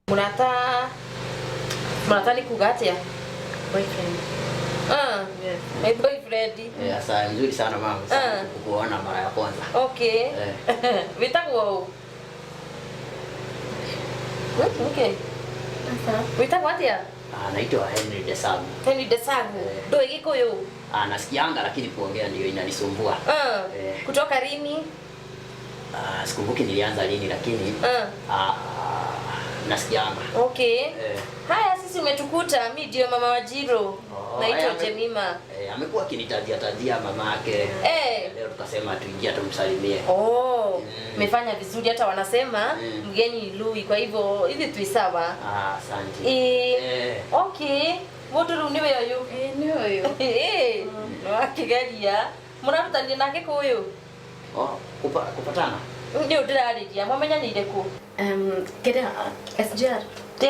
Mnata ni kugatia boyfriend. Yes. My boyfriend. Sasa nzuri sana mama. Kukuona mara ya kwanza. Okay. Vitagwo. Okay. Asa. Vitagwo atia? Naitwa Henry Desagu. Henry Desagu. Ndo Gikuyu. Nasikianga lakini kuongea ndio inanisumbua. Kutoka lini? Sikumbuki nilianza lini lakini nasikianga. Okay. Haya sisi umetukuta mimi ndio mama wa Jiro. Naitwa Jemima. Amekuwa akinitajia mamake. Leo tukasema tuingie tumsalimie. Umefanya vizuri hata wanasema mgeni ni lui kwa hivyo hivi tu sawa. Asante. Okay. Wote niwe yoyo. Niwe yoyo. No akigaria. Murarutanire nake kuyo. Kupatana. Ndio ndirariria mwamenya ni ireku. Keda SGR.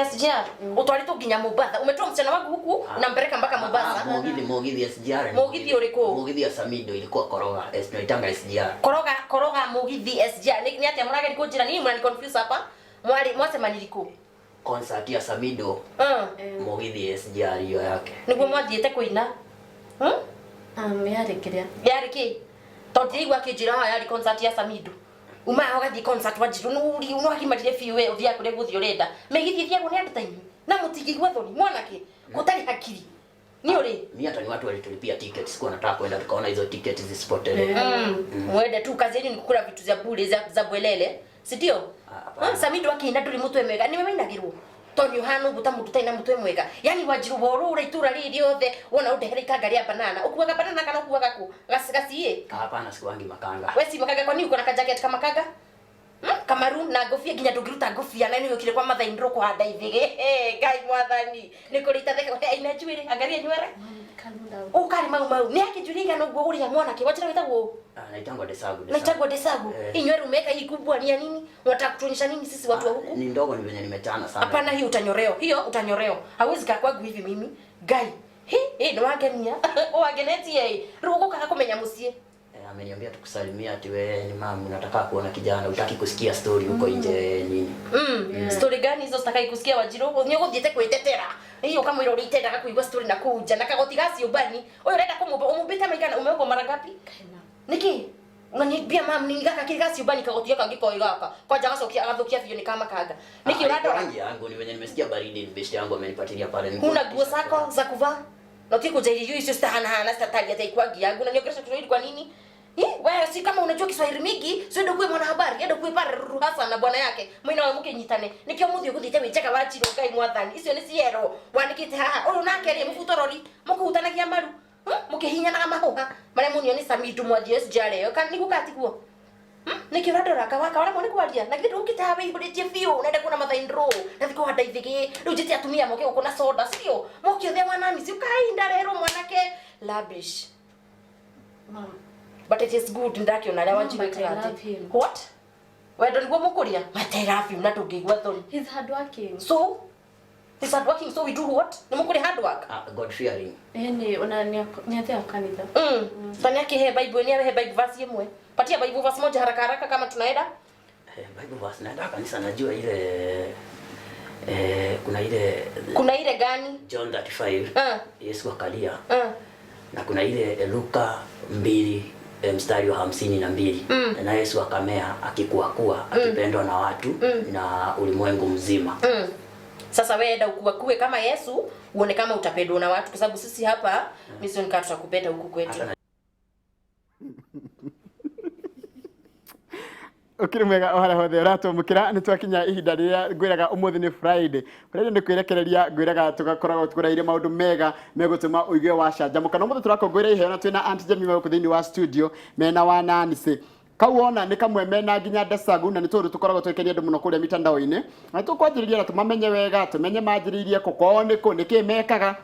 SGR. Utwalito ginya Mombasa. Umetoa msichana wangu huku unampeleka mpaka Mombasa. Mogithi SGR. Mogithi uriko? Mogithi ya Samido ilikuwa Koroga. Tunaitanga SGR. Koroga Mogithi SGR. Ni ati amurage niko jira nini mnani confuse hapa? Mwasema niliko. Concert ya Samido. Mogithi SGR hiyo yake. Niguo mwathiete kuina? Yarekeria. Yareki. Totigwa kijira yari concert ya Samido. Uma ugathi concert wa Jiro nuri unwakimatire fiwe vya kure guthi urenda megithi vya gune anditaini na mutigigwa thoni mwanake gutari hakiri ni uri mimi hata ni watu walitulipia tickets sikuwa nataka kwenda tukaona hizo tickets zisipotele mwende tu kazi yenu ni kukula vitu za bure za bwelele si ndio Samido akienda tuli mutwe mwega ni memenagirwo tonyo hano guta mutu taina mutwe mwega yani Wanjiru boru ura itura riri othe wona udehere ikanga ria banana ukuwaga banana kana ukuwaga ku gasigacie hapana sikuwangi makanga wewe si makanga kwa nini uko na kajacket kama kanga Kamaru na ngofia ginya ndungiruta ngofia na ni yokire kwa matha indro kwa handa ithige ngai mwathani ni kurita theke ina njuire angaria nywere ukari mau ni akijuriga no gwo uri mwana ke wachira witagwo naitangwa Desagu inywere umeka hii kubwa ni ya nini unataka kutuonyesha nini sisi watu wa huku ni ndogo ni venye nimetana sana hapana hiyo utanyoreo hawezi kaa kwangu hivi mimi gai ndo wagenia wagenetie rugo kaka kumenya musie ameniambia tukusalimia ati wewe ni mama unataka kuona kijana utaki kusikia story huko nje nini story gani hizo sitakai kusikia Wanjiru nyo guthiete kwitetera hiyo kama ile ulitenda kuigwa story na kuja na kagotigasi ubani wewe unaenda kumumbita maikana umeuko mara ngapi niki unanibia mama ningaka kiligasi ubani kagotiga kangiko igaka kwa jaga sokia agathukia vio ni kama kaga niki unado rangi yangu ni wenye nimesikia baridi best yangu amenipatilia pale kuna nguo zako za kuvaa na kiko je hiyo sio hana statali hata ikwangi yangu na nyogesha Kiswahili kwa nini wewe si kama unajua Kiswahili mingi sio ndio kwa mwanahabari ndio kwa pale Ruhasa na bwana yake mwina wa mke nyitane nikio muthi ukuthite wicheka Wanjiru ngai mwathani icio ni ciero wanikite haha uru nake ri mufutorori mukutanagia maru mukihinya na mahuha mare munio ni Samido mwathi SGR yo kan nikukati guo nikiradora kawaka wala mwone kwaria na kitu ukitawe ihuditie fio unaenda kuna mathaindro na thiko hada ithige riu jiti atumia moke uko na soda sio moke the mwanani si ukainda rero mwanake labish mama but it is good ndaki ona lawa Wanjiru krati what we don't go mukuria materafi na tungigwa thoni He's hardworking so we do what ni mukuri hard work God fearing ni ona ni atia kanitha tani yake he Bible ni he Bible verse yemwe patia Bible verse moja haraka haraka kama tunaenda Bible verse naenda kanisa najua ile kuna ile gani John 35 Yesu akalia na kuna ile Luka 2 mstari wa 52 na Yesu akamea akikuwa akipendwa na watu na ulimwengu mzima sasa wewe enda ukue kama Yesu uone kama utapendwa na watu kwa sababu sisi hapa mission card tutakupenda huku kwetu ukiri mwega ohara hothe uratumukira ni twakinya ihinda riria ngwiraga umuthi ni Friday ni kwirekereria ngwiraga tugakoragwo tukoraire maundu mega megutuma uigue wacanjamuka no muthe turakongwira iheo twina Aunty Jemima ku thiini wa studio mena wa Nancy kawona ni kamwe mena nginya Desagu na nitu tukoragwo twekenia andu muno kuria mitandao-ini na tukwanjiriria na tumamenye wega tumenye manjiririe kuko niki mekaga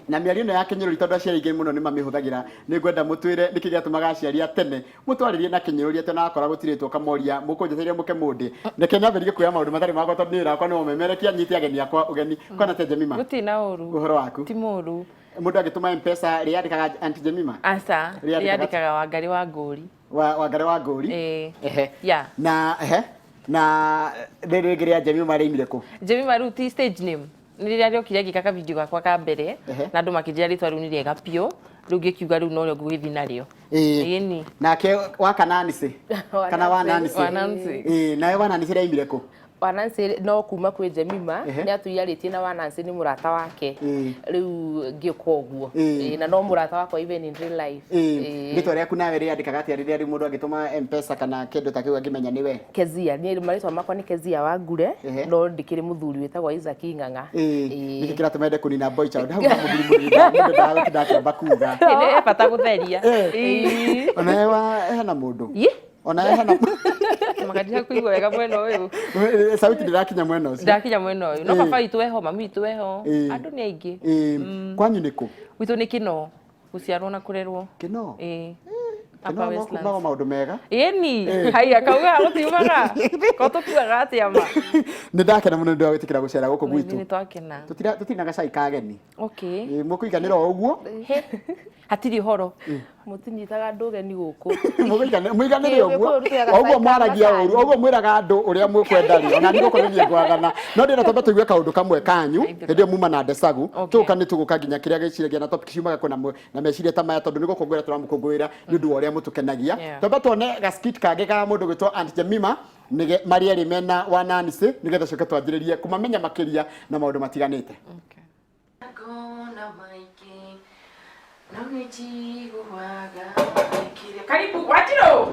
na miario ya Kinyiruri tondu aciari ingi muno ni mamihuthagira ni ngwenda mutwire niki giatumaga aciari tene mutwaririe na Kinyiruri tena akora gutiritwo kamoria mukunjetheria muke mundi niki nyambiririe kuya maundu matari makwa tondu nira kwa no memerekia nyiti ageni akwa ugeni kana te Jemima gutina uru uhoro waku ti muru mundu agituma M-Pesa riandikaga Aunty Jemima asa riandikaga Wangari wa Nguri Wangari wa Nguri ya na na rĩrĩ rĩa Jemima rĩimire kũ? Jemima rĩu ti stage name. Nĩ rĩrĩa rĩokire ngĩka video gakwa ka mbere na andũ makĩnjĩra rĩtwa rĩu nĩ rĩega biũ. Rĩu ngĩkiuga rĩu no rĩo ngũgĩthiĩ narĩo. Ĩĩ. Nake wa Kananisi kana wa Nanisi? Wa Nancy. Nawe wa Nanisi rĩimire kũ? Wa Nancy no kuma kwĩ Jemima nĩ atũiyarĩtie na wa Nancy nĩ mũrata wake. Rĩu ngĩũka ũguo. Na no mũrata wakwa even in real life. Rĩtwa rĩaku nawe rĩandĩkaga atĩa rĩrĩa mũndũ angĩtũma M-Pesa kana kĩndũ ta kĩu angĩmenya nĩ we? Kezia, niĩ marĩtwa makwa nĩ Kezia Wangure, no ndĩkĩrĩ mũthuri wĩtagwo Isaac Ng'ang'a. Nĩkĩ kĩratũma ende kũnina boy child hau mũthuri mũnini mũndũ ndagũtinda akĩamba kuga. Nĩ bata gũtheria. Ona wa hena mũndũ. Ona hena makajia kuigua wega mwena ũyũ. Sauti ndĩrakinya mwena ũcio. Ndakinya mwena ũyũ. No baba witũ eho, mami witũ eho. Andũ nĩ aingĩ. Kwanyu nĩ kũ? Witũ nĩ Kinoo. Gũciarwo na kũrerwo. Kinoo? Upper Westlands. No maũndũ mega. Ĩni, haiya kauga gũtiumaga. Ko tũkuaga atĩa ma. Nĩ ndakena mũno nĩ ndagwĩtĩkĩra gũcera gũkũ gwitũ. Nĩ twakena. Tũtirĩ na gacai ka ageni. Okay. Mũkũiganĩra o ũguo? Hatirĩ ũhoro. Mũtinyitaga andũ ũgeni gũkũ. Mũiganĩre ũguo. Ũguo mwaragia ũru. Ũguo mwĩraga andũ ũrĩa mũkwenda rĩ. Ona nĩ gũkorwo niĩ ngwathana. No ndĩna twamba tũigue kaũndũ kamwe kanyu. Hĩndĩ ĩyo muma na Ndesagu. Tũka nĩ tũgũka nginya kĩrĩa gĩciragia na topic ciumaga kũna na meciria ta maya tondũ nĩ gũkũngũĩra tũramũkũngũĩra nĩ ũndũ wa ũrĩa mũtũkenagia. Twamba tuone ga skit kangĩ ka mũndũ gwĩtwo Aunt Jemima marĩ erĩ mena wa Nancy nĩgetha coke twanjĩrĩrie kũmamenya makĩria na maũndũ matiganĩte. Karibu Watiro.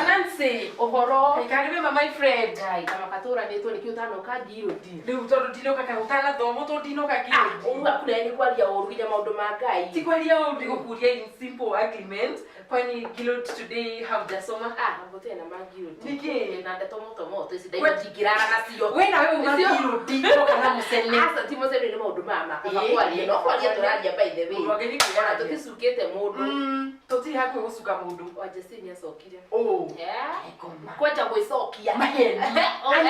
Nancy. Ũhoro. Karibu my friend. Ngai kama katura nĩ tũrĩ kĩu tano ka ngirũti. Rĩu tondũ ndinoka kahutana thomo tondũ ndinoka ngirũti. Ũguo akũrĩa nĩ kwaria ũru nginya maũndũ ma Ngai. Ti kwaria ũru nĩ gũkuria in simple agreement. Kwani Gilot today haujasoma? Ngũtee na mangirũti. Niki na ndeto moto ici ndaingĩrara nacio. Wewe na wewe una Gilot kana musene. Asa ti musene nĩ maũndũ mama. Kwaria no kwaria tũraria by the way. Wageni kuona tũticukĩte mũndũ. Tũtirĩ hakuhĩ gũcuka mũndũ. Wajesi nĩ acokire. Kwanja gwĩcokia. Maheni. Ona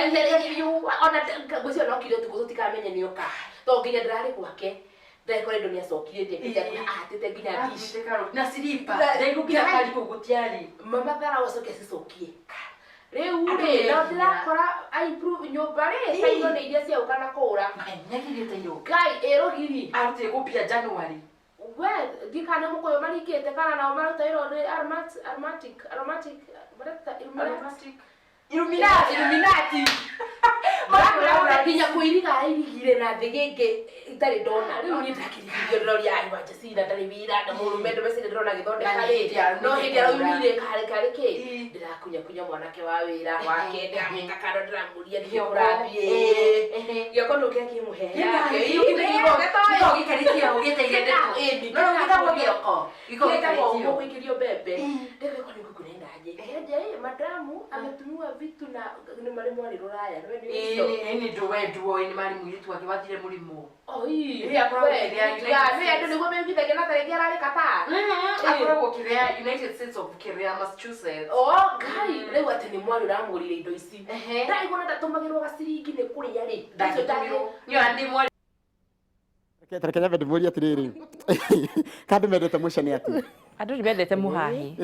ngwĩciria no kire tukũ tũtikamenye nĩ oka. To nginya ndĩrarĩ gwake. Ndakore ndo nĩ acokire nginya atĩte nginya dish. Na silipa. Ndaigukia kari kũu gũtiarĩ. Mama thara wacoke cicokie. Rĩu rĩ no ndĩrakora I improve nyũmba rĩ taino nĩ iria ciauka na kũra. Nyagirĩte nyũmba. Ngai ĩrogiri. Arutire gũpia January. We ndikana mũkũyũ marikĩte kana nao marutairwo nĩ aromatic Illuminati. Nginya kũiriga airigire na thĩ gĩkĩ itarĩ ndona. Rĩu niĩ ndakĩrigithio ndĩroria ai Wajacina ndarĩ wĩra na mũrũme ndĩmecire ndĩrona gĩthondeka rĩ. No hĩndĩ araumire karĩ kĩ ndĩrakunya mwanake wa wĩra wake ndĩramĩka kando ndĩramũria nĩkĩ ũrathiĩ. Gĩoko nĩ ũkĩra kĩmũhe yake. Gĩko gĩkarĩkia ũgĩteire ndeto. No gĩtagwo gĩoko. Gĩtagwo gũikĩrio mbembe. Ndĩreko nĩ ngũkũnenda aje. Madamu ametumiwa vitu na nĩ marĩ mwarĩ rũraya. Ni nduwe ni mari mwiritu wake wathire mũrimũ. Oi, akoragwo kĩrĩa andũ nĩguo mebithagia na tarĩngĩ ararĩ Qatar. Akoragwo kĩrĩa United States of kĩrĩa Massachusetts. Ngai rĩu atĩ nĩ mwarĩ ũramũrire indo ici. Ndaigua ndatũmagĩrwo gaciringi nĩ kũrĩa rĩ. Ndakĩtũmĩrwo. Nĩ andi mwarĩ. Reke nyambe ndĩmũrie atĩrĩrĩ. Kandi mendete mũcene atĩ. Andũ nĩ mendete mũhahi.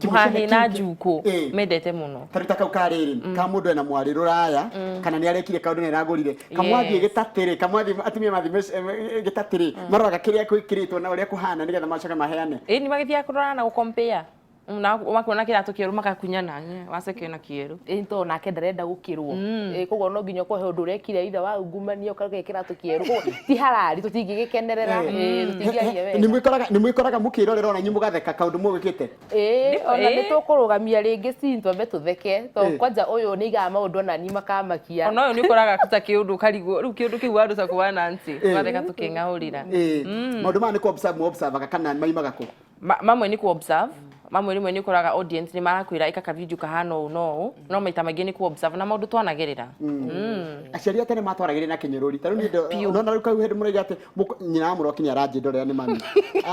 Mũhahi na njuku mendete mũno. Taruta kau karĩrĩ ka mũndũ ena mwarĩ rũraya kana nĩ arekire kaũndũ nĩ aragũrire. Kamwathiĩ gĩtatĩrĩ, kamwathiĩ atumia mathiĩ gĩtatĩrĩ. Maroraga kĩrĩa gwĩkĩrĩtwo na ũrĩa kũhana nĩgetha macoke maheane. Nĩ magĩthiaga kũrora na gũcompare. Na makona kĩratũ kĩerũ makakunyana waceke na kĩerũ. To nake ndarenda gũkĩrwo. Koguo no nginya kũhe ũndũ ũrekire itha wa ungumania ũkaruga kĩratũ kĩerũ. Ti halali tũtingĩgĩkenerera. Tũtingĩaria wega. Nĩ mwĩkoraga mũkĩrorera ona nyinyi mũgatheka kaũndũ mũgĩkĩte. Ona nĩ tũkũrũgamia rĩngĩ si twambe tũtheke. To kwanja ũyũ nĩ igaga maũndũ ona ni makamakia. Ona ũyũ nĩ ũkoraga kuta kĩũndũ karigwo. Rĩu kĩũndũ kĩu andũ ta kwa Nancy. Twatheka tũkĩng'aũrĩra. Maũndũ maya nĩ observe kana maimaga kũ? Mamwe nĩ observe. Mamwe rĩmwe nĩ ũkoraga audience nĩ marakwĩra ĩka video kahana ũũ no maita maingĩ nĩ observe na maũndũ twanagerera. Aciari atene matwaragĩrĩra na kĩnyũrũri. Tarĩu nĩ ũnona rĩu kau hĩndĩ mũraiga atĩ nyina wa mũroki nĩ aranjĩndorera nĩ mami.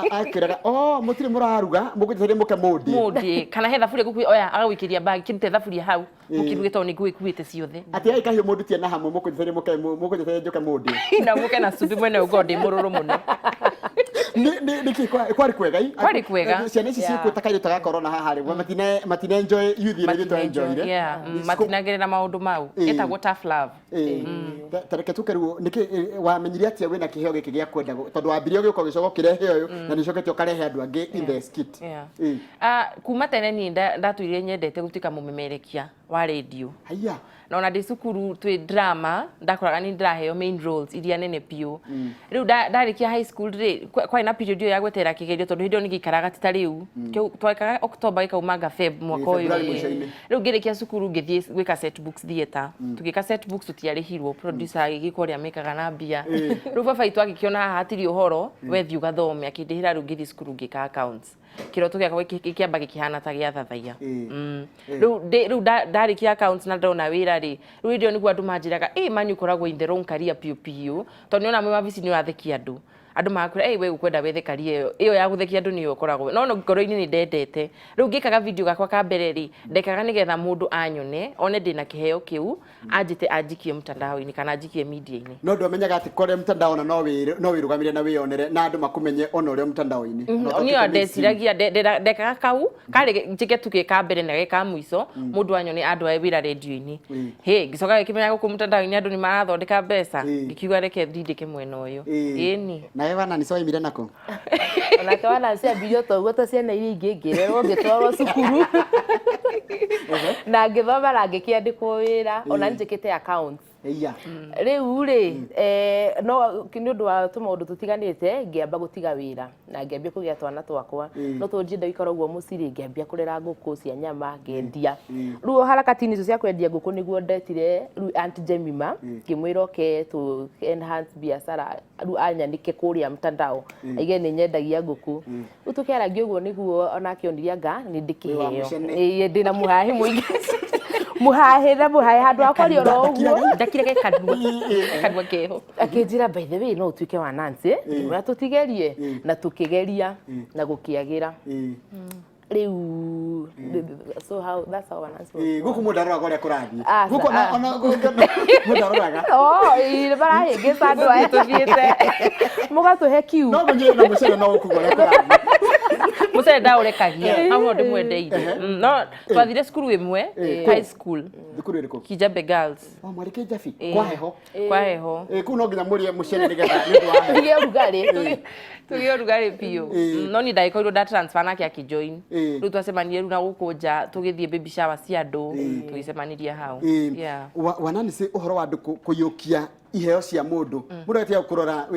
Akĩraga mũtirĩ mũraruga mũgũteithĩrĩrie mũke mũndĩ. Mũndĩ kana he thaburia gũkui oya agagwĩkĩria bag kĩrute thaburia hau mũkiruge tondũ nĩ ngũĩkuĩte ciothe. Atĩ ai kahiũ mũndũ tie na hamwe mũkũnyetheria mũke njũke mũndĩ. Na mũke na cumbĩ mwene ũgo ndĩ mũrũrũ mũno. niki kwari kwega Kwari kwega. ciana ici ciku takaire tagakorwo na haha rĩ matine enjoy youth ile to enjoy ire matinagerera maundu mau etagwo tough love tareke tukeru niki wamenyire atia wina kiheo giki gia kwenda tondu wambirio gĩuko gĩcogo kirehe uyu na nicokete ukarehe andu angi in the skit kuma tene ni ndatuire nyendete gutika mumemerekia wa radio haya na ona ndicukuru twi drama ndakoraga ni ndiraheo main roles iria nene piu riu ndarikia high school ri kwa ina period ya gwetera kigerio tondu hindio nigikaraga tita riu twakaga October ikaumanga Feb mwaka uyu riu ngirikia cukuru ngithie gwika set books theater tugika set books tutiarihirwo producer agigikoria mekaga na mbia riu baba itu agikiona haha hatiri uhoro wethi ugathome akindihira riu ngithi cukuru ngika accounts kiroto giakwa kiamba gikihana ta gia thathaia riu ndarikia accounts na ndona wira ri riu ndio niguo andu manjiraga manyu koragwo in the wrong career piu tondu niona mwe wabici ni watheki andu makura we ukwenda wethe career iyo ya gutheki andu niyo koragwo no ngoro-ini ni ndendete riu ngikaga video gakwa ka mbere ri ndekaga nigetha mundu anyone one ndina kiheo kiu anjite anjikie mtandao-ini kana anjikie media-ini no ndomenyaga ati kore mtandao na no wirugamire na wionere na andu makumenye ona uri mtandao-ini niyo ndeciragia ndekaga kau kari njike tukika mbere na geka mwiso mundu anyone andu ae wira radio-ini ngicoka gikimenya guku mtandao-ini andu ni marathondeka mbeca ngikiuga reke thindike mwena uyu ni na wana ni soa imire nako ona kwa na cia biyo to gota ciana iri ingi ngirerwo ngitwarwo cukuru na ngithoma na ngikiandikwo wira ona njikite accounts riu ri no kindu wa tumaundu tutiganite ngiamba gutiga wira na ngiambia kugia twana twakwa no tunjinda ikoragwo muciri ngiambia kurera nguku cia nyama ngendia riu harakati nizo cia kwendia nguku niguo ndetire riu Aunt Jemima ngimwira oke to enhance biashara riu anyanike kuria mtandao aige ni nyendagia nguku riu tukiaragia uguo niguo ona akioniria nga ni ndikiheo ndina muhahi muingi muhahe handu akori oro uguo ndakire kadwa keho akinjira by the way no utuike wa Nancy na tutigerie na tukigeria na gukiagira riu that's how Nancy guku mudarora gore kurathi guku ona mudaroraga barahingisa andu aya tuthiite mugatuhe kiu no munyire na mucere no ukugore kurathi mucere ndaurekagia aho ndimwendeire no twathire cukuru imwe high school thukuru iriko Kijabe Girls mwari Kijabi kwa heho ku no nginya murie mucere nigetha ndio rugari tugio rugari piu no ni ndaikoirwo nda transfer nake akijoin riu twacemanirie riu na guku nja tugithie baby shower cia andu tugicemanirie hau wanani se uhoro wa andu kuyukia iheo cia mundu mundu atia kurora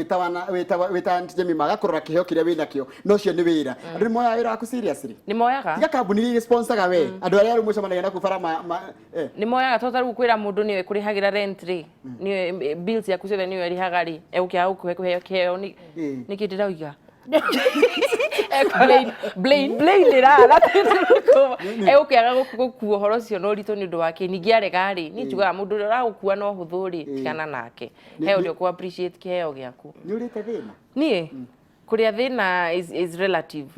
wita Aunt Jemima agakurora kiheo kiria wina kio no cio ni wira andu ni moya wira waku seriously ni moyaga tiga kambuni ri sponsoraga we andu aria ru mucemanagia na kubara ni moyaga tota riu kwira mundu niwe kurihagira rent ri ni bills yaku ciothe niwe rihaga ri eukia kuhe kiheo ni kidirauga Blaine rara ukiaga gukua horo cio no rito ni undu wake ningi arega ri ni njugaga mundu ura gukua no huthu ri tigana nake he ndio ku appreciate kiheo giaku ni urite thina nie kuria thina is relative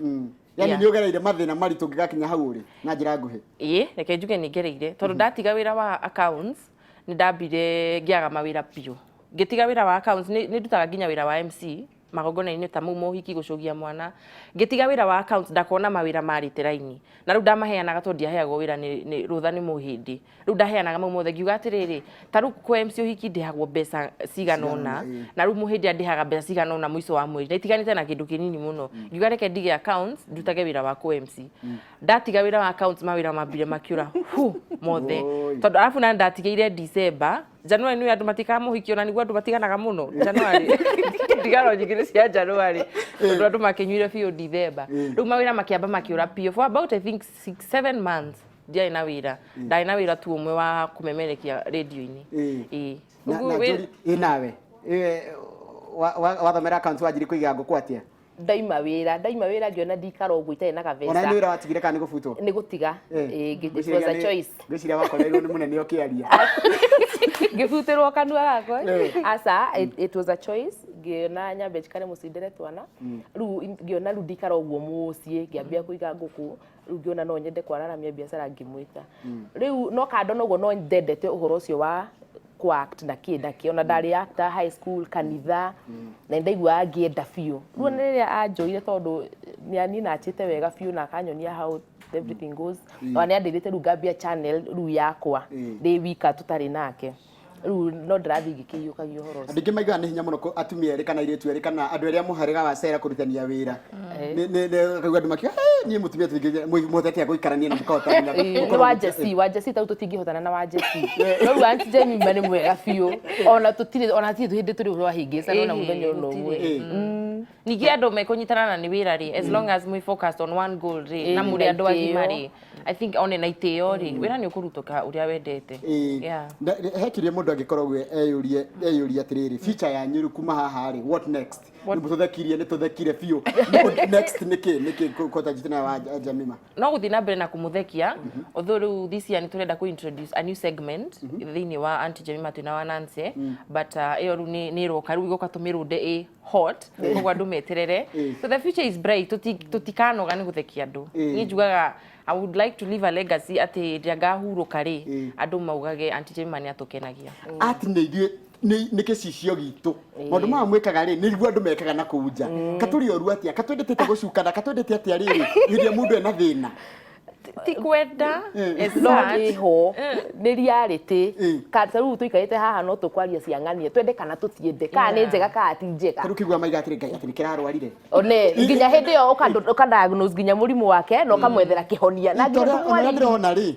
yani ni ugereire mathina maritu ngigakinya hau ri na njira nguhi reke njuge ni ngereire tondu ndatiga wira wa accounts ni ndambire ngiaga mawira piu ngitiga wira wa accounts ni ndutaga nginya wira wa MC magongona-ini ta mu mohiki gucogia mwana ngitiga wira wa accounts ndakona mawira marite raini na riu ndamaheanaga tondu ndiaheagwo wira ni rutha ni muhindi riu ndaheanaga mau mothe ngiuga atiriri ta riu kwa MC uhiki ndihagwo mbeca ciganona na riu muhindi andihaga mbeca ciganona mwiso wa mweri na itiganite na kindu kinini muno ngiuga reke ndige accounts ndutage wira wa kwa MC ndatiga wira wa accounts mawira mambire makiura mothe tondu arafu na ndatigeire December January ni andu matika muhiki ona niguo andu matiganaga muno January ndigaro njigire cia January tondu andu makinyuire biu December riu mawira makiamba makiura piu for about I think 6-7 months ndiai na wira ndai na wira tu umwe wa kumemerekia radio-ini nawe wathomera accounts wajiri kuiga nguku atia ndaima wira ngiona ndikara uguo itari na gabeca ona ni wira watigire kana ni gubutwo ni gutiga it was a choice ngiciria wakoreirwo ni munene ukiaria ngibutirwo kanua gakwa asa it was a choice ngiona nyambe njikare mucindire twana riu ngiona riu ndikara uguo mucii ngiambia kuiga nguku riu ngiona no nyende kwararamia biashara ngimwita riu no kando noguo no ndendete uhoro ucio wa kwa act na kĩ ona ndarĩ actor high school kanitha na ndaigua ngĩenda biũ rĩu rĩrĩa anjoire tondũ nĩ nachĩte wega biũ na akanyonia how everything goes ona nĩ andeithĩte rĩu ngambia channel rĩu yakwa ndĩ wika tũtarĩ nake rĩu no ndĩrathiĩ ngĩkĩiyũkagia ũhoro ũcio. Andũ aingĩ maigaga nĩ hinya mũno atumia erĩ kana airĩtu erĩ kana andũ arĩa mũhĩrĩga wa cera kũrutania wĩra. Nĩ andũ makiuga niĩ mũtumia mũhotete gũikarania na mũkahota. Nĩ wa Jesse tau tũtingĩhotana na wa Jesse. Rĩu Aunty Jemima nĩ mwega biũ ona tũtirĩ hĩndĩ tũrĩ wahĩngĩcana ona mũthenya ona ũmwe. Ningĩ andũ mekũnyitana na nĩ wĩra rĩ as long as we focus on one goal rĩ na mũrĩ andũ agima rĩ I think one na itĩo rĩ wĩra nĩ ũkũrutũka ũrĩa wendete. Hekirie mũndũ angĩkorwo eyũria atĩrĩrĩ future ya Nyĩrĩ kuma haha rĩ what next? Nĩ tũthekire biũ. Next nĩkĩ kota jitana wa Jemima? No gũthiĩ na mbere na kũmũthekia although rĩu this year nĩ tũrenda ku introduce a new segment thĩinĩ wa Aunty Jemima twĩna wa Nancy but ĩyo rĩu nĩ ĩroka rĩu igoka tũmĩrũnde ĩ hot koguo andũ meterere so the future is bright tũtikanoga nĩ gũthekia andũ niĩ njugaga I would like to leave a legacy atĩ ndangahurũka rĩ andũ maugage Aunty Jemima nĩ atũkenagia ati nĩ ithuĩ nĩ kĩcicio gitũ maũndũ maya mwĩkaga rĩ nĩguo andũ mekaga na kũu nja katũrĩ oru atĩa katwendete gũcukana katwendete atĩa rĩrĩ iria mũndũ ena thĩna ti kwenda no nĩho nĩ reality kata rĩu tũikarĩte haha no tũkwaria ciang'anie twende kana tũtiende kana nĩ njega kana ti njega rĩu kĩgua maiga atĩrĩ Ngai atĩ nĩ kĩrarwarire one nginya hĩndĩ ĩyo ũkadiagnose nginya mũrimũ wake na ũkamwethera kĩhonia na ndĩrona rĩ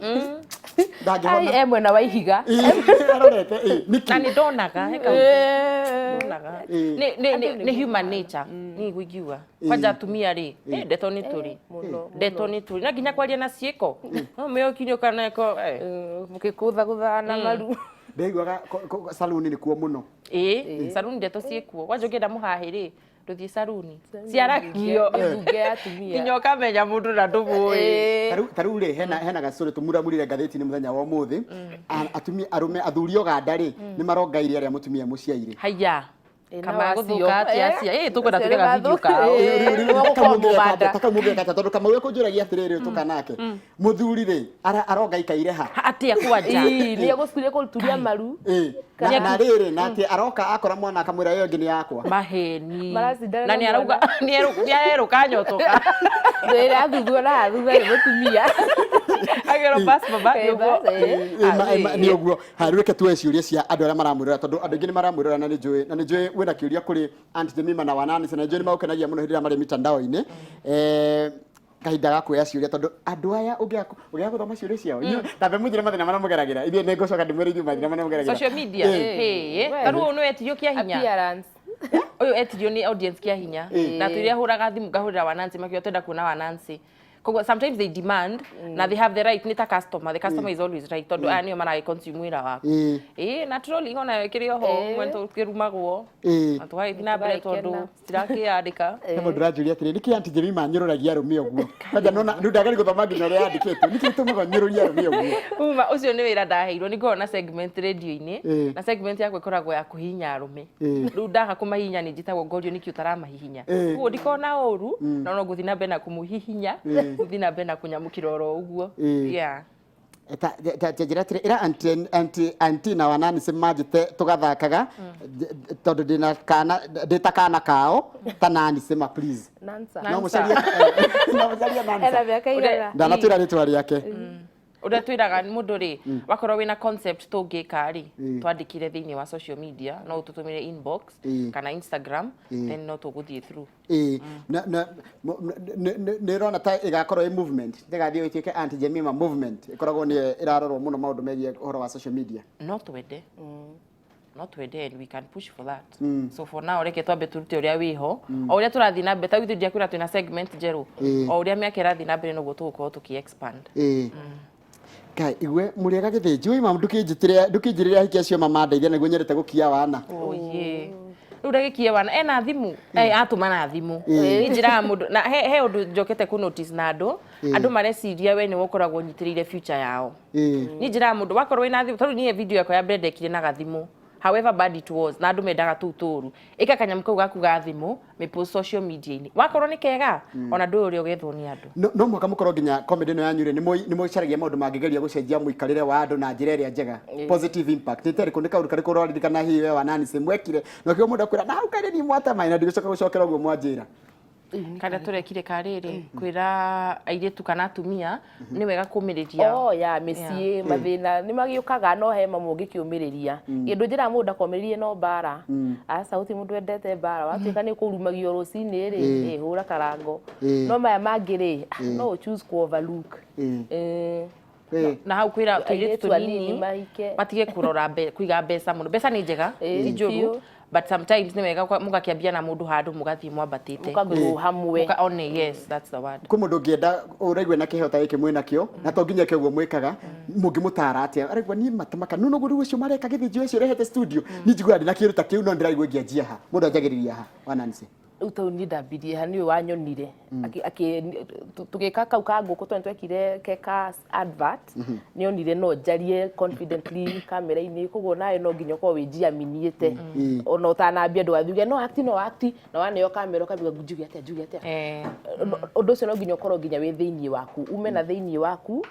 ndangĩhona mwena wa ihiga arorete na nĩ ndonaga nĩ human nature nĩ gũigiua kwanja atumia rĩ ndeto nĩ tũrĩ na nginya kwaria na ciĩko mĩokinyo kana eko mũkĩkũthagũtha na maru ndaiguaga saluni nĩ kuo mũno saluni ndeto ciĩkuo kwanja ũngĩenda mũhahi rĩ tũthiĩ saluni ciaragio ngunge ya atumia nginya ũkamenya mũndũ na ndũmũĩ tarĩu rĩ hena gacũrĩ tũmuramurire ngathĩti-inĩ mũthenya wa ũmũthĩ atumia arũme athuri Oganda rĩ nĩ marongaire arĩa mũtumia mũciaire haya kama gũthuka atĩa tũkwenda tũgega video kao takamũgeka tondũ kama ũrĩa kũnjũragia atĩrĩrĩ ũtukanake mũthuri rĩ aronga ikaire ha atĩa kwanja nĩ egũcukire kũruturia maru na rĩrĩ na atĩ aroka akora mwana akamwĩra ĩyo ĩngĩ nĩ yakwa maheni na nĩ arauga nĩ erũka nyotoka rĩrĩa athuthua na athutha nĩ mũtumia agero pass baba nĩ ũguo rĩu reke tuoe ciũria cia andũ arĩa maramwĩrora tondũ andũ aingĩ nĩ maramwĩrora na nĩ njũĩ wĩna kĩũria kũrĩ Aunty Jemima na wa Nancy na njũĩ nĩ magũkenagia mũno hĩndĩ ĩrĩa marĩ mitandao-inĩ kahinda ga kuoya ciũria tondũ andũ aya ũgĩa gũthoma ciũria ciao tambe mũnjĩre mathĩna marĩa mũgeragĩra ithuĩ nĩ ngũcoka ndĩmwĩre ithuĩ mathĩna marĩa mũgeragĩra social media tarũ ũyũ nĩ etirio kĩa hinya ũyũ etirio nĩ audience kĩa hinya na tũiria hũraga thimũ ngahũrĩra wa Nancy makiuga twenda kuona wa Nancy sometimes they demand na they have the right nita customer the customer is always right tondu aya nio mara consume wira waku naturally ngona wekire ho mwento kirumagwo na twathi na mbere tondu stirakiandika nimo ndirajuria atiri niki Aunty Jemima nyũrũragia arũme ũguo kaja nona ndagari gũthoma nginya ũrĩa yandĩkĩtwo niki tũmaga nyũrũria arũme ũguo uma ucio nĩ wĩra ndaheirwo nĩ ngorwo na segment radio-inĩ na segment yakwa ĩkoragwo ya kũhihinya arũme rĩu ndaga kũmahihinya nĩ njĩtagwo ngorio nĩkĩ ũtaramahihinya ũguo ndikona ũru no no gũthiĩ na mbere na kũmũhihinya gũthiĩ na mbere na kũnyamũkĩra oro ũguo njĩra atĩrĩ ĩra Aunty na wa Nancy manjĩte tũgathakaga tondũ ndĩta kana kao ta Nancy ma please no mũcaria ndanatwĩra rĩtwa rĩake ũrĩa twĩraga mũndũ rĩ wakorwo wĩna concept tũngĩka rĩ twandĩkire thĩinĩ wa social media no ũtũtũmĩre inbox kana Instagram then no tũgũthiĩ through nĩ rona ta ĩgakorwo ĩ movement ndĩgathiĩ ĩtuĩke Aunty Jemima movement ĩkoragwo nĩ ĩrarorwo mũno maũndũ megiĩ ũhoro wa social media no twende and we can push for that so for now reke twambe turute ũrĩa wĩho o ũrĩa tũrathiĩ na mbere ta ithuĩ ndiakwĩra twĩna segment njerũ o ũrĩa mĩaka ĩrathiĩ na mbere noguo tũgũkorwo tũki-expand Kai igwe muriega githĩnjũ ima ndũkĩnjĩrĩra hiki acio mamandeithia nĩguo nyendete gũkia wana rĩu ndagĩkie wana ena thimũ atũma na thimũ njĩraga mũndũ na he ũndũ njokete kũ notice na andũ mareciria we nĩ ũkoragwo nyitĩrĩire future yao njĩraga mũndũ wakorwo wĩna thimũ tondũ niĩ video yakwa ya mbere ndekire na gathimũ however bad it was na andu mendaga tuturu ika kanyam kau gaku ga thimu me post social media ini wakorwo ni kega ona ndu uri ugethwo ni andu no mwaka mukorwo nginya comedy no yanyu ni moicaragia maundu mangigeria gucenjia muikarire wa andu na njira iria njega positive impact itari kundi kaundu kari kuroririkana hiwe wa nani semwekire no kio mundu akwira na hau kari ni mwata maina ndigocoka gucokera uguo mwanjira kada turekire kariri kwira airetu kana atumia ni wega kumiriria ya mĩciĩ mathina nĩ magiũkaga no he mamwe ũngĩkĩũmĩrĩria kĩndũ njĩra mũndũ akomĩrĩrie no mbara aca gũtirĩ mũndũ endete mbara watuĩka nĩ kũrumagio rũcinĩ rĩ hũra karango no maya mangĩ rĩ no choose ku overlook na hau kwira airetu tunini matige kurora kuiga mbeca mũno mbeca nĩ njega njũru but sometimes ni wega mugakiambia na mundu handu mugathii mwambatite mukaguo hamwe one yes that's the word ku mundu ngienda uraigwe na kihota giki mwina kio na to nginya kio mwikaga mungimutara atia araigwa ni matamaka nuno guru ucio mareka githijio icio rehete studio ni njigua ndi na kiruta kiu no ndiraigwa ngianjia ha mundu anjagiriria ha wanansi utauni ndambirie ha ni wanyonire tugika kau ka nguku twekire keka advert ni onire no njarie confidently camera-ini kuguo nae no nginya ko winjia miniete ona utanambia ndu athuge no act na waneo kamera kabiga njuge atia undu ucio no nginya korwo nginya wi thiini waku ume na thiini waku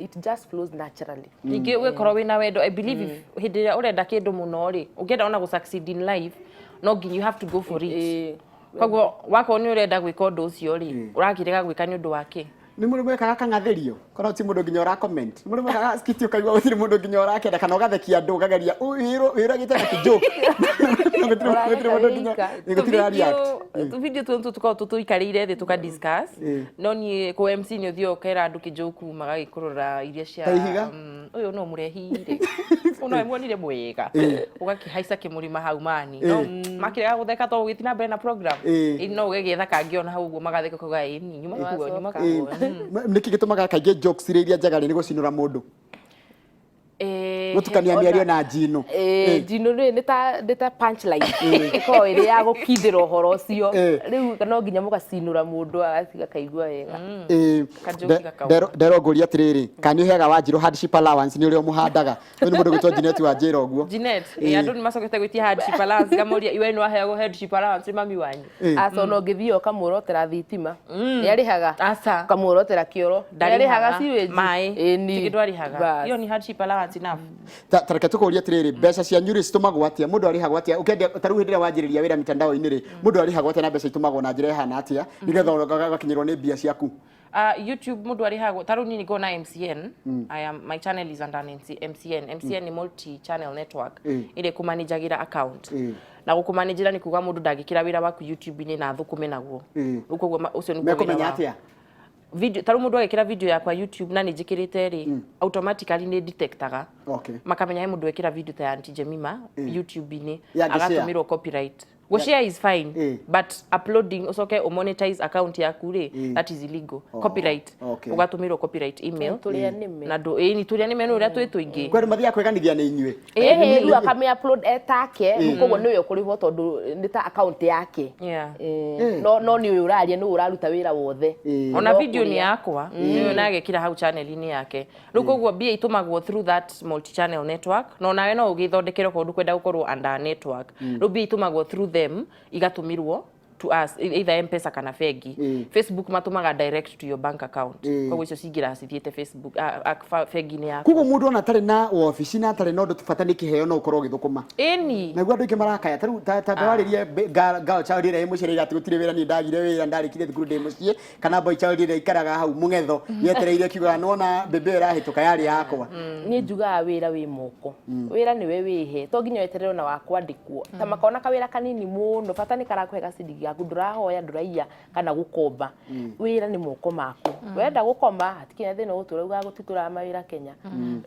it just flows naturally ningi wekorwo wina wendo I believe hindi ria urenda kindu muno ri ungienda ona gu succeed in life no nginya you have to go for it koguo wako ni urenda gwika undu ucio ri urakirega gwika ni undu wake ni mundu mwekaga kangatherio korwo ti mundu nginya ora comment mundu mwekaga skiti ukaigwa gutiri mundu nginya ora kenda kana ugathekia andu ugageria wira gitana kijoke gutiri mundu nginya gutiri react video tukao tuikarire thi tuka discuss no ni ku MC ni uthio kera andu kijoku magagikurura iria cia uyu no murehire uno mwonire mwega ugakihaica kimurima hau mani no makirega gutheka to gitina mbere na program no ugegetha kangiona hau uguo magatheka kuga ni nyuma kuo niki gitumaga kaige jokes iria njagari ni gucinura mundu gutukania miario na njino njino ni ta punchline iko iri ya gukithira uhoro ucio riu no nginya mugacinura mundu agatiga kaigua wega nderongoria atiriri kani hega wanjiru hardship allowance ni urio muhandaga ni mundu gwitwo Janet wanjira uguo Janet andu ni macokete gwitia hardship allowance gamoria iwe no aheagwo hardship allowance mami wanyu aso no ngithio kamurotera thitima yarihaga asa kamurotera kioro yarihaga siwe mai tigidwarihaga iyo ni hardship allowance enough tareke tukuria atiriri mbeca cia nyuri citumagwo atia mundu arihagwo atia ukendia taru hindira wanjiriria wira mitandao-ini ri mundu arihagwo atia na mbeca itumagwo na njira ihana atia nigetha ugakinyirwo ni mbia ciaku YouTube mundu arihagwo taru nini go na MCN my channel is under MCN ni multi channel network ile kumanajagira account na gukumanajira ni kuga mundu ndagikira wira waku YouTube-ini na thukume naguo ukoguo ucio ni kumenya atia video taru mundu agikira video yakwa YouTube na nijikirite ri automatically ni detectaga makamenya he mundu ekira video ta Auntie Jemima YouTube-ini agatumirwo copyright go share is fine but uploading usoke monetize account yaku ri that is illegal copyright ugatumirwo copyright email na ndo ni turia nime no ria twitwingi kwani mathia kweganithia ni inywe riu akame upload etake koguo niwe ukurihwo tondu ni ta account yake no ni uraria ni uraruta wira wothe ona video ni yakwa niwe nagekira hau channel-ini yake riu koguo bia itumagwo through that multi channel network no nawe no ugithondekere kondu kwenda gukorwo under network riu bia itumagwo through them igatumirwo to us either M-Pesa kana fegi Facebook matumaga direct to your bank account kwa icio cingira cithiete Facebook fegi ni yako kugo mundu ona tari na office na tari no ndutufatani kiheo no ukorwo githukuma eni naguo andu ingi marakaya taru tawaririe girl child ire mucirira ati gutire wira ni ndagire wira ndarikire thukuru ndi mucie kana boy child ire ikaraga hau mungetho yetereire kiuga nona bebe irahituka yari yakwa ni njugaga wira wi moko wira ni we wihe to nginya weterere na wakwandikwo ta makona kawira kanini muno fatani karakuhega sidigi yaku ndurahoya nduraiya kana gukomba wira ni moko maku wenda gukoma hatikinya thina gutura uga gutitura mawira Kenya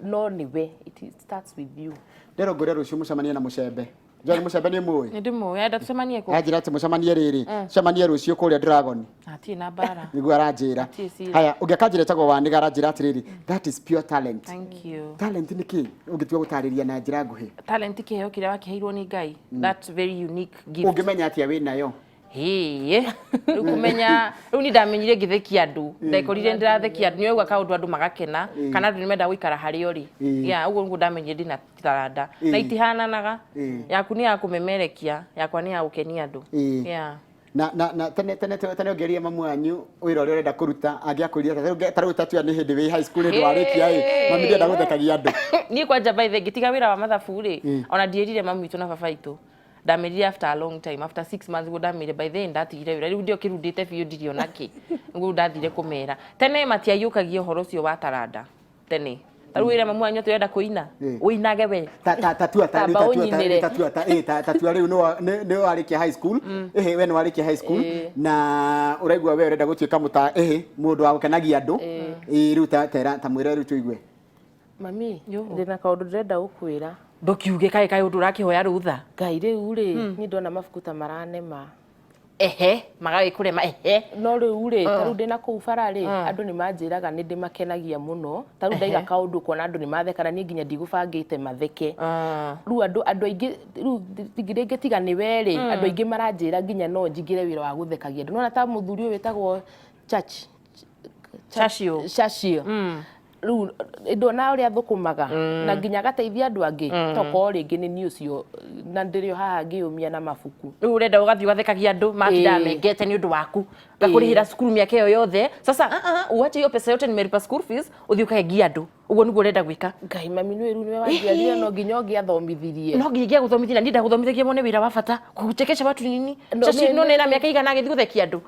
no niwe it starts with you ndero ngore rucio mucemanie na mucembe John mucembe ni muwi ni ndimu enda tucemanie ku ajira ati mucemanie riri cemanie rucio kuria Dragon ati na bara niguo aranjira haya ungiakanjira tago waniga aranjira ati riri that is pure talent thank you talent ni ki ungitua gutariria na njira nguhi talent kiheo kiria wakiheirwo ni Ngai that very unique gift ungimenya ati we nayo Rĩu kumenya rĩu ni ndamenyire ngĩthekia andu ndekorire ndirathekia andu nĩwaigua kaũndũ andũ magakena kana andũ nĩmenda gũikara harĩa ũrĩ ũguo nĩguo ndamenyire ndina taranda na itihananaga yaku nĩ ya kũmemerekia yakwa nĩ ya gũkenia andũ na tene ongeria mamu wanyu wĩra ũrĩa ũrenda kũruta angĩakwĩrire tarĩu tatua nĩ hĩndĩ wĩ high school hĩndĩ warĩkia mami ndĩenda gũthekagia andũ niĩ kwanja by the ngĩtiga wĩra wa mathabu ona ndierire mamu witũ na baba witũ ndamerire after a long time after 6 months go ndamire by the end ndatigire wĩra rĩu ndio kĩrundĩte biũ ndiriona kĩ nĩguo ndathire kũmera tene matiaiyũkagia ũhoro ũcio wa taranda tene tarĩu wĩra mamu wanyu tũrenda kũina ũinage we tatua rĩu nĩ warĩkia high school we nĩ warĩkia high school na ũraigua we ũrenda gũtuĩka mũndũ wa gũkenagia andũ rĩu ta mwĩre rĩu tũigue mami ndĩna kaũndũ ndĩrenda gũkwĩra ndũkiuge kaĩ ũndũ ũrakĩhoya rũtha ngai rĩu rĩ niĩ ndona mabuku ta maranema magagĩkũrema no rĩu rĩ tarĩu ndĩna kũu bara rĩ andũ nĩ manjĩraga nĩ ndĩmakenagia mũno tarĩu ndaiga kaũndũ kuona andũ nĩ mathekana niĩ nginya ndigũbangĩte matheke rĩu andũ aingĩ rĩu rĩngĩ tiga nĩ we rĩ andũ aingĩ maranjĩra nginya no njingĩre wĩra wa gũthekagia andũ nona ta mũthuri ũyũ wĩtagwo Churchill rĩu ndona ũrĩa thũkũmaga na nginya agateithia andũ angĩ tokorwo rĩngĩ nĩ niĩ ũcio na ndĩrĩ o haha ngĩyũmia na mabuku rĩu ũrenda ũgathiĩ ũgathekagia andũ matindaga mengete nĩ ũndũ waku ngakũrĩhĩra cukuru mĩaka ĩyo yothe sasa uache hiyo pesa yote nimelipa school fees ũthiĩ ũkahengia andũ ũguo nĩguo ũrenda gwĩka ngai mami nĩ nĩwe wanjiarire no nginya ũngĩathomithirie no nginya gũthomithia nĩ ndagũthomithagia mone wĩra wa bata gũchekesha watu nini Churchill no nena mĩaka igana agĩthiĩ gũthekia andũ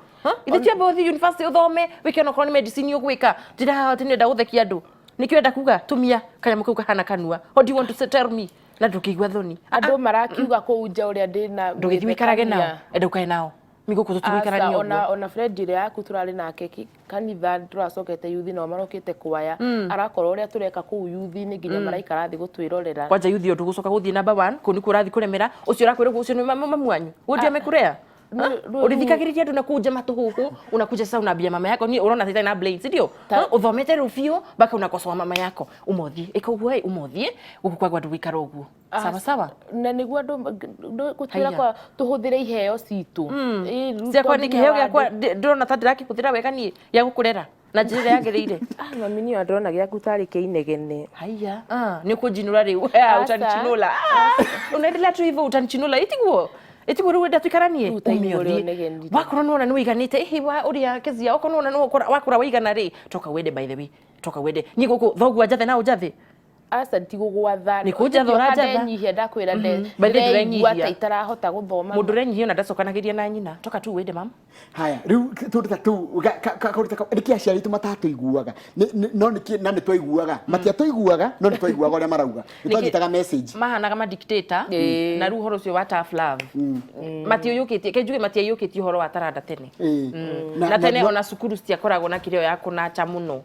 ithe tiambe ũthiĩ university ũthome wĩke onokorwo nĩ medicine ũgwĩka ndĩraha atĩ nĩenda gũthekia andũ nĩkĩo enda kuga tumia kanyamũ kau kahana kanua what do you want to tell me na ndũkĩigua thoni andũ marakiuga kũu nja ũrĩa ndĩna ndũgĩthiĩ wĩikarage nao enda ũkae nao migũkũ tũtũmĩikarania ũguo ona friend ĩrĩa yaku tũrarĩ nake kanitha tũracokete yuthi nao marokĩte kwaya arakorwo ũrĩa tũreka kũu yuthi-inĩ nginya maraikara thĩ gũtwĩrorera kwanja yuthi ũndũ gũcoka gũthiĩ number 1 kũu nĩkuo ũrathiĩ kũremera ũcio ũrakwĩrwo ũcio nĩ mamu wanyu ũndia mekurea ulithikagiriria ndu nakuja matuhuhu unakuja sasa unaambia mama yako ni unaona tena na blade ndio uthomete rufio baka unakosoa mama yako umothie ikaugua umothie gukwagwa ndu wikara uguo sawa sawa na niguo ndu gutira kwa tuhuthire iheo citu cia kwa ni kiheo giakwa ndona ta ndirakihuthira wega ni ya gukurera na njira yagiriire mami ni ndona giaku tari kiinegene haya ni kujinura riu utanichinula unaendelea tu hivyo utanichinula itiguo etigo rwenda tuikaranie umiothie wakorwo nona ni wiganite hiwa uria kezia okorwo nona no wakora waigana ri toka wende by the way toka wende ni guku thogu njathe na njathe asa ntigugwatha ni kunjatha ũranjatha nyihia ndakwira ndĩrenyihia ta itarahota guthoma mũndũ renyihia ona ndacokanagiria na nyina toka tu wende mam haya riu turuta tu riki aciari tu matatuiguaga no niki na ni twaiguaga matiatũiguaga no ni twaiguaga ũrĩa marauga ni twanyitaga message mahanaga ma dictator na riu horo ũcio wa tough love matiũyũkĩtie kenjuge matiũyũkĩtie horo wa taranda tene na tene ona cukuru citiakoragwo na kĩrĩo ya kũnacha mũno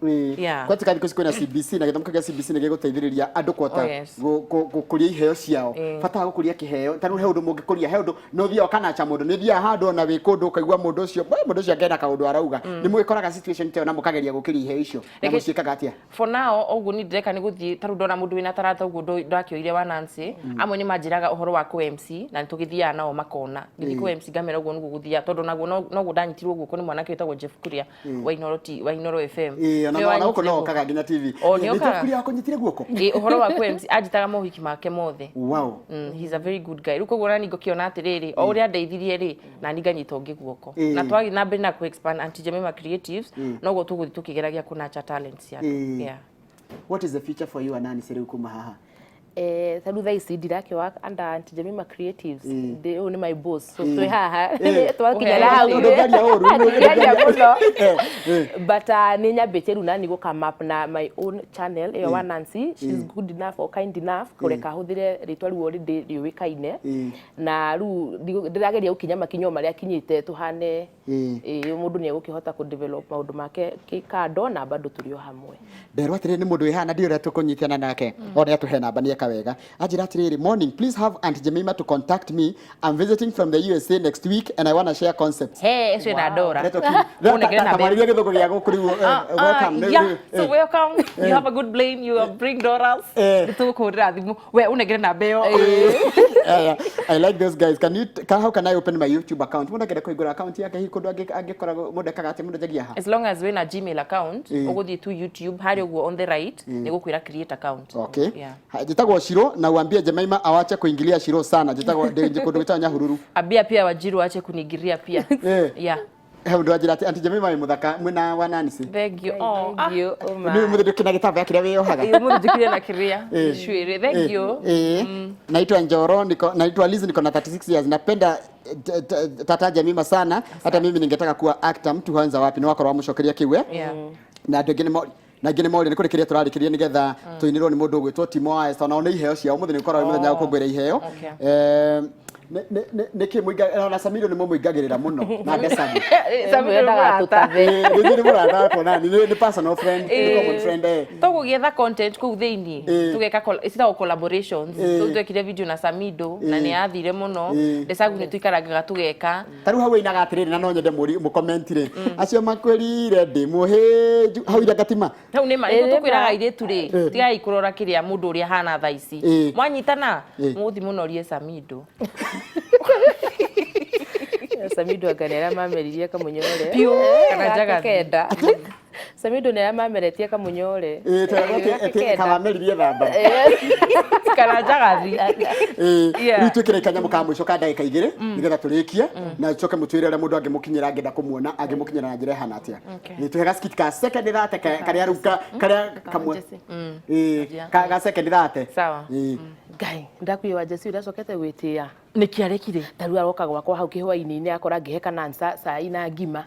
kwatika thikũ cikwĩna CBC na gĩthomo kĩa CBC nĩ gĩgũteithĩrĩria andũ kwota gũkũria iheo ciao bata gũkũria kĩheo tanu he ũndũ mũngĩkũria he ũndũ no thia kanacha mũndũ nĩ thia handũ ona wĩ kũndũ ũkaigua mũndũ ũcio angĩenda kaũndũ arauga nĩ mwĩkoraga situation teo na mũkageria gũkĩria iheo icio na mũciĩkaga atĩa for now ũguo ni ndĩreka nĩ gũthiĩ tarũ ndona mũndũ wĩna tarata ũguo ndakĩoire wa Nancy amwe nĩ manjĩraga ũhoro wa MC na nĩtũgĩthiaga nao makona ngĩthiĩ MC ngamera ũguo nĩguo gũthia tondũ naguo no ndanyitirwo ũguo nĩ mwanake wĩtagwo Jeff Kuria wa Inoro FM na ũko no okaga nginya TV nĩ Jeff Kuria akonyitire guoko ũhoro wa MC anjitaga mohiki make mothe wow he's a very good guy ruko gora ningo kiona atiriri o uria ndeithirie ri na ninganyita ungi guoko na twagi na mbere na ku expand Aunty Jemima Creatives no go tuguthi tukigeragia kunacha talents yako yeah what is the future for you anani siri kuma haha thutha ici ndirake work under Aunty Jemima Creatives they own my boss so twe haha twakinya la hau but ni nyambite runa ni come up na my own channel yo wa Nancy she's good enough or kind enough kureka huthire ritwa riu already riuikaine na riu ndirageria ukinya makinyo maria kinyite tuhane mundu ni egukihota ku develop maundu make kikando na bado tulio hamwe nderwa atiri ni mundu ihana ndio tukunyitana nake ona tuhe namba ni wega ajira atiriri morning please have Aunty Jemima to contact me I'm visiting from the USA next week and I want to share concepts hey so na dora tamariria githoko gya gukuri welcome yeah so welcome you have a good blame you bring doras tukurira thimu we unegere na beo I like those guys. How can I open my YouTube account? Mundu ngenda kuigura account yake hi kundu angikoragwo mundu ekaga ati mundu jagia ha. As long as we na Gmail account, uguthie tu YouTube hari uguo on the right, nigukwira create account. Okay. Jitagwo Shiro na uambie Jemaima awache kuingilia Shiro sana. Jitagwo kundu gitwa Nyahururu. Ambia pia Wajiru ache kunigiria pia. Yeah. Ndu ajira ati Jemaima wi muthaka mwina wa nani ci. Thank you. Thank you. Ni muthu kina gitamba ya kiria wiyohaga. Muthu jikire na kiria. Shwiri. Thank you. Naitwa Njoro, naitwa Liz, niko na 36 years. Napenda tata Jemaima sana. Hata mimi ningetaka kuwa actor. Mtu hanza wapi ni wakoro wa mushokeria kiwe. Na ndegene na ngine mori niko rekeria turarikiria nigetha tuinirwo ni mundu gwitwo Timo Ayes na ona iheo cia umuthi ni korwo muthenya ukungwira iheo niki muiga na Samido ni muigagirira muno na Desani Samido ndaga tutave ni murada ko nani ni personal friend ni common friend tugugietha content ku thiini tugeka ita collaborations twekire video na Samido na ni athire muno Desagu ni tuikarangaga tugeka taru hau inaga atiriri na no nyende muri mu comment ri acio makwirire ndi muheju hau ira gatima hau ni mari tukwiraga iretu ri tigai kurora kiria mundu uria hana thaici mwanyitana muthi munorie Samido Samido akanera mameririe kamunyore pio kana jaga kenda Samido nera mameretie kamunyore kamameririe thamba kana jagathi twikire kanyamu ka mwisho ka ndagika igiri nigetha turikie na coke mutwire ule mundu angimukinyira angenda kumuona angimukinyira na njira hana atia ni tuhega skit ka second thate karia ruka karia kamwe ka second thate sawa Ngai ndakwiwa Jesse uracokete gwitia nikiarekire taru aroka gwakwa hau kihwa-ini ni akora ngiheka nansa saa ina ngima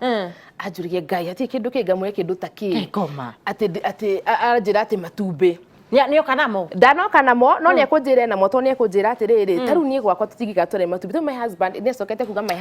anjuririe Ngai ati kindu kingamwe kindu taki ati anjira ati matumbe ni okanamo ndanoka namo no ni ekunjira namo to ni ekunjira atiriri taru ni gwakwa tutigiga tore matumbe my husband ni acokete kuga my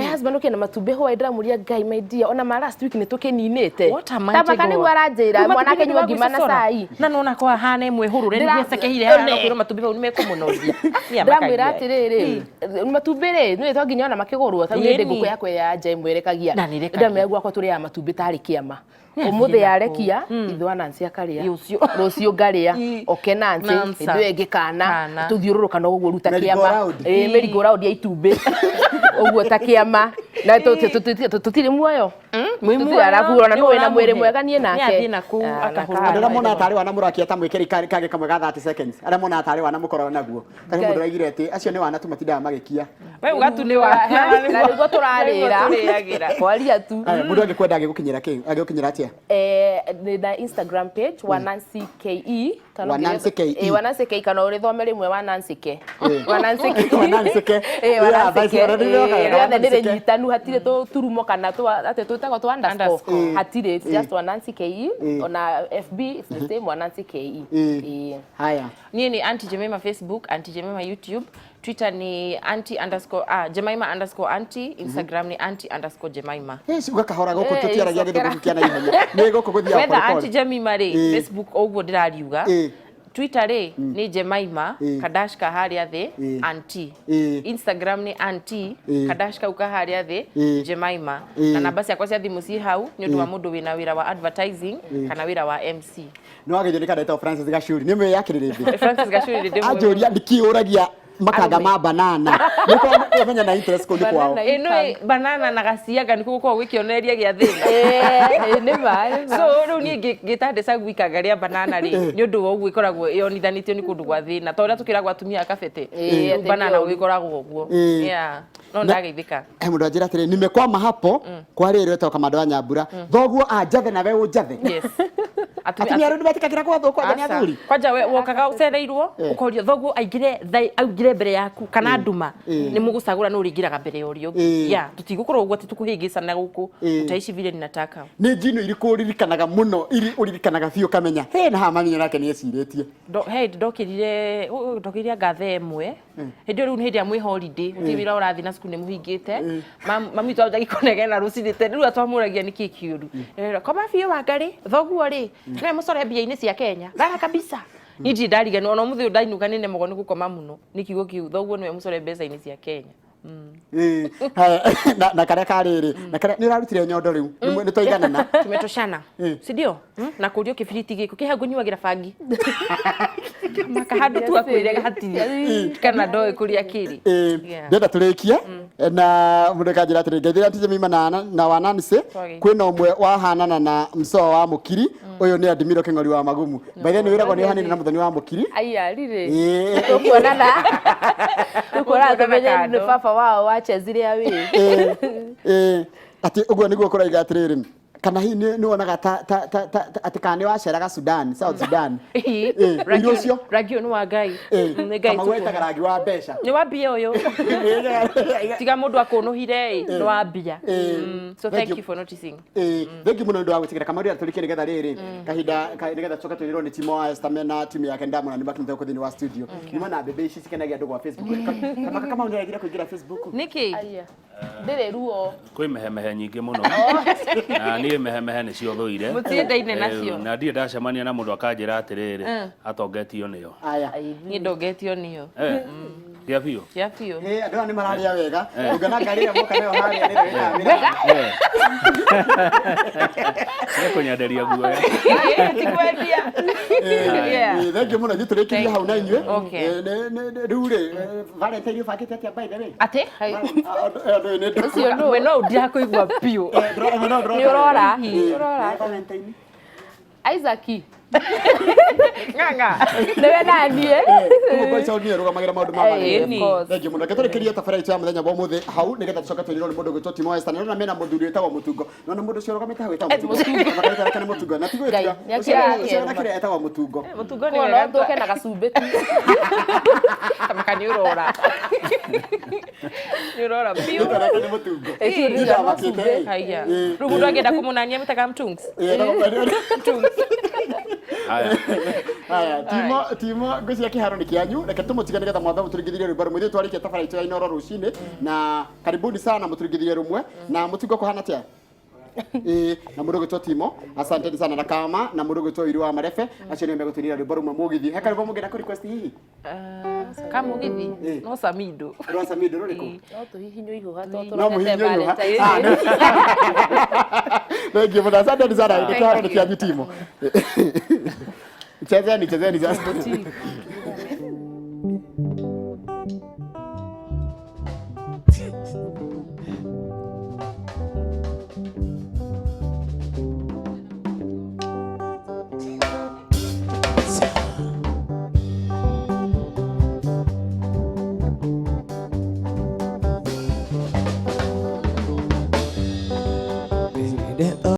husband ukena matumbe ho ndiramuria Ngai my dear ona ma last week ni tukininite tabaka ni gwaranjira mwana kenywa ngima na sai na nona kwa hana imwe hurure ni secehire hana kwiro matumbe ho ni mekumunoria ndamwira atiriri matumbe ri ni to nginya ona makigurwo taru ndi nguku yakwe ya nja imwerekagia ndamwira gwakwa turi ya matumbe tari kiama umuthi yarekia ithwa Nancy akaria rucio ngaria oke Nancy indu engikana tuthiururuka no guo ruta kiama merry-go round ya itumbe uguo ta kiama na tutiri muoyo mwimu arakuona no wena mwere mwega nie nake athi naku akahurura ndira mona atari wana murakia ta mwikiri kage kamwe ga 30 seconds ara mona atari wana mukoro naguo kari mundu raigire ati acio ni wana tumatindaga magikia we ugatu ni wa na niguo turarira kwaria tu mundu angikwenda agigukinyira ki agigukinyira atia na Instagram page wa Nancy KE Nancy KE Nancy KE kana uri thome rimwe wa Nancy K Nancy K ndire nyitanu hatire to turumo kana to ate tutagwo to underscore hatire just wa Nancy KE ona FB it's the same wa Nancy KE haya ni Auntie Jemaima Facebook Auntie Jemaima YouTube Twitter ni Jemaima_auntie Instagram ni auntie_Jemaima yes ugakahora goko tutiaragia gindu gukiana ihenya ni goko guthia whether Auntie Jemaima ri Facebook oguo ndirariuga Twitter ri ni Jemaima kadashka haria thi auntie Instagram ni auntie kadashka uka haria thi Jemaima na namba ciakwa cia thimu ci hau ni undu wa mundu wina wira wa advertising kana wira wa MC no ageje kadaita Francis Gashuri ni me yakirire Francis Gashuri ndi ajoria ndikiuragia makanga ma banana niko kumenya na interest ko kwao no banana na gasiaga niko kwa gwikioneria gia thina ni mai so riu ni gitande sagwikaga ria banana ri ni undu wo gwikoragwo yonithanitio ni kundu gwa thina to ria tukiragwa atumia akabete banana gwikoragwo guo no ndageithika mundu ajira atiri nimekwama hapo kwa rero toka Kamando wa Nyambura thoguo anjathe na we unjathe yes atumia rudi batika kira kwa thoko ni athuri kwanja we wokaga ucereirwo ukorio thoguo aingire mbere yaku kana nduma ni mugucagura no ringiraga mbere yorio tutigukorwo uguo titukuhingicana guku utaici vile ninataka ni njino iriku ririkanaga muno iri uririkanaga biu kamenya na hamanya nake ni eciritie ndokirire ngathe emwe hindi riu hindi amwe holiday utimira urathi na skulu ni muhingite mami twanja gikonege na rucinite riu atwamuragia niki kiuru koma biu wangari thoguo ri ni mucore mbia-ini cia Kenya rara kabisa niji ndariganwo no muthi ndainuka nine mogo ni gukoma muno nikiugo kiu thoguo niwe mucore mbeca-ini cia Kenya Na kare kariri na kare ni rarutire nyondo riu ni toiganana tumetoshana si ndio na kurio kibiriti giko kihangu nyuagira bangi makahandu tu akwire gatiri kana ndoe kuria kiri ndenda turikie na mundu kanjira atiri ngeithira tije mima na wananise kwina umwe wahanana na msoo wa mukiri uyu ni Adimiro King'ori wa Magumu baithe ni wiragwo ni hanini na muthoni wa mukiri aya rire tukuonana tumenye ni baba wao wachezire awi ati uguo niguo kuraiga atiriri kana hii ni wonaga ati kana ni waceraga Sudan South Sudan ragio ni wa Ngai ni Ngai tu wetaga ragi wa mbeca ni wa mbia uyu tiga mundu akunuhire ni wa mbia so thank you for noticing thank you muno ndo wagutikira kamaria tulikie nigetha riri kahinda nigetha coka twirwo ni timu wa Esther na timu yake Ndamuna ni bakinze ko thini wa studio ni mana bebe ici cikenagia andu kwa Facebook kama ungegira kuingira Facebook niki ndire ruo kwi mehemehe nyingi muno na ni mehemehe ni cio thuire mutiendaine nacio na ndie ndacemania na mundu akanjira atiriri atongetio niyo aya ni ndogetio niyo ya biu andu ni mararia wega ungana ngari ya moka nayo haria nire ni kunyanderia guo tikwendia thank you muno juturikirie hau na inyue rure Valentine fakite atia by the way ate ucio we no ndia kuigua piu ni urora Valentine Isaac nganga ndewe nanie kwa sababu ni ruga maundu ma bani thank you muno keturikirie tabaraitu ya muthenya wa muthi hau nigetha tucoka twirwo ni mundu gwitwo Timo Esther na mena muthuri wetagwo Mutungo nona mundu cio rugamite hau wetagwo Mutungo makaita kana Mutungo na tigwe tira ucio na kire etagwo Mutungo mutungo ni wega ndoke na gacumbi kama kaniurora niurora piu kana kana Mutungo ira makite haya rugudu agenda kumunania mtaka mtungs haya Timo ngocia kiharo ni kianyu reke tumutige nigetha mwatha muturigithirie rwimbo rumwe twarikie tabaraitu ya Inoro rucini na karibuni sana muturigithirie rumwe na mutingo kuhana tia na mundu gwitwo Timo asante sana na kama na mundu gwitwo Iru wa Marefe acio ni meguturira rwimbo rumwe mugithi he karibu mugenda ku request hihi kama mugithi no Samido ruriku no tuhihinyo ihuha toto no muhinyo ihuha thank you muda asante sana ni kiharo ni kianyu Timo chezeni sasa